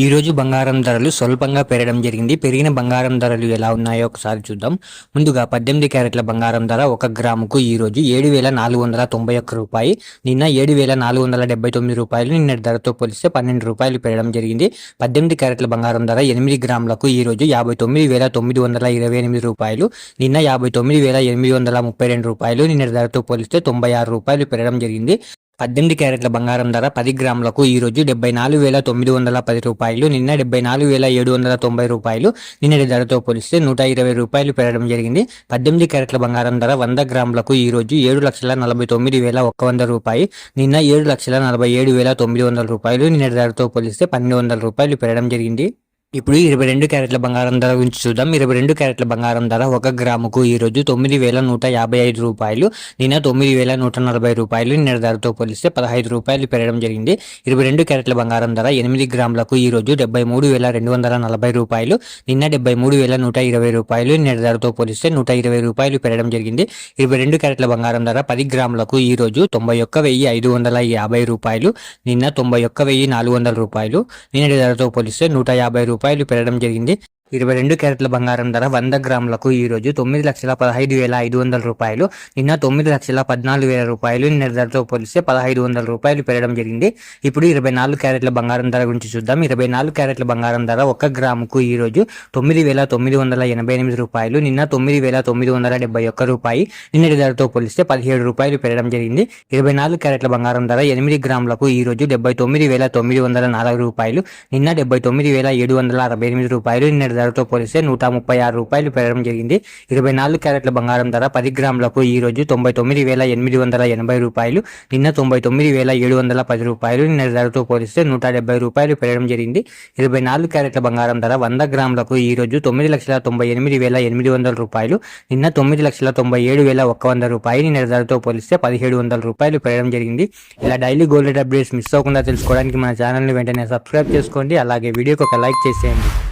ఈ రోజు బంగారం ధరలు స్వల్పంగా పెరగడం జరిగింది. పెరిగిన బంగారం ధరలు ఎలా ఉన్నాయో ఒకసారి చూద్దాం. ముందుగా 18 క్యారెట్ల బంగారం ధర 1 గ్రాముకు ఈ రోజు 7,491 రూపాయి, నిన్న 7,479 రూపాయలు. నిన్నటి ధరతో పోలిస్తే 12 రూపాయలు పెరగడం జరిగింది. 18 క్యారెట్ల బంగారం ధర 8 గ్రాములకు ఈ రోజు 59,928 రూపాయలు, నిన్న 59,832 రూపాయలు. నిన్నటి ధరతో పోలిస్తే 96 రూపాయలు పెరగడం జరిగింది. 18 క్యారెట్ల బంగారం ధర 10 గ్రాములకు ఈ రోజు 74,910 రూపాయలు, నిన్న 74,790 రూపాయలు. నిన్నటి ధరతో పోలిస్తే 120 రూపాయలు పెరగడం జరిగింది. 18 క్యారెట్ల బంగారం ధర 100 గ్రాములకు ఈ రోజు 7,49,100 రూపాయలు, నిన్న 7,47,900 రూపాయలు. నిన్నటి ధరతో పోలిస్తే 1,200 రూపాయలు పెరగడం జరిగింది. ఇప్పుడు 22 క్యారెట్ల బంగారం ధర గురించి చూద్దాం. 22 క్యారెట్ల బంగారం ధర 1 గ్రాముకు ఈ రోజు 9,155 రూపాయలు, నిన్న 9,140 రూపాయలు. నిన్న ధరతో పోలిస్తే 15 రూపాయలు పెరగడం జరిగింది. 22 క్యారెట్ల బంగారం ధర 8 గ్రాములకు ఈ రోజు 73,240 రూపాయలు, నిన్న 73,120 రూపాయలు. నిన్న ధరతో పోలిస్తే 120 రూపాయలు పెరగడం జరిగింది. 22 క్యారెట్ల బంగారం ధర 10 గ్రాములకు ఈ రోజు 91,550 రూపాయలు, నిన్న 91,400 రూపాయలు. నిన్నటి ధరతో పోలిస్తే 150 రూపాయలు పెరగడం జరిగింది. 22 క్యారెట్ల బంగారం ధర 100 గ్రాములకు ఈ రోజు 9,15,500 రూపాయలు, నిన్న 9,14,000 రూపాయలు. నిన్న ధరతో పోలిస్తే 1,500 రూపాయలు పెరగడం జరిగింది. ఇప్పుడు 24 క్యారెట్ల బంగారం ధర గురించి చూద్దాం. 24 క్యారెట్ల బంగారం ధర 1 గ్రాముకు ఈ రోజు 9,988 రూపాయలు, నిన్న 9,971 రూపాయి. నిన్నటి ధరతో పోలిస్తే 17 రూపాయలు పెరగడం జరిగింది. 24 క్యారెట్ల బంగారం ధర 8 గ్రాములకు ఈ రోజు 79,904 రూపాయలు, నిన్న 79,768 రూపాయలు. నిన్న ధరతో పోలిస్తే 136 రూపాయలు పెరగడం జరిగింది. 24 క్యారెట్ల బంగారం ధర 10 గ్రాములకు ఈ రోజు 99,880 రూపాయలు, నిన్న 99,710 రూపాయలు. నిన్న ధరతో పోలిస్తే 170 రూపాయలు పెరగడం జరిగింది. 24 క్యారెట్ల బంగారం ధర 100 గ్రాములకు ఈ రోజు 9,98,800 రూపాయలు, నిన్న 9,97,100 రూపాయలు. నిన్న ధరతో పోలిస్తే 1,700 రూపాయలు పెరగడం జరిగింది. ఇలా daily gold rate updates miss అవ్వకుండా తెలుసుకోవడానికి మన ఛానల్ని వెంటనే సబ్స్క్రైబ్ చేసుకోండి. అలాగే వీడియోకి ఒక లైక్ చేసేయండి.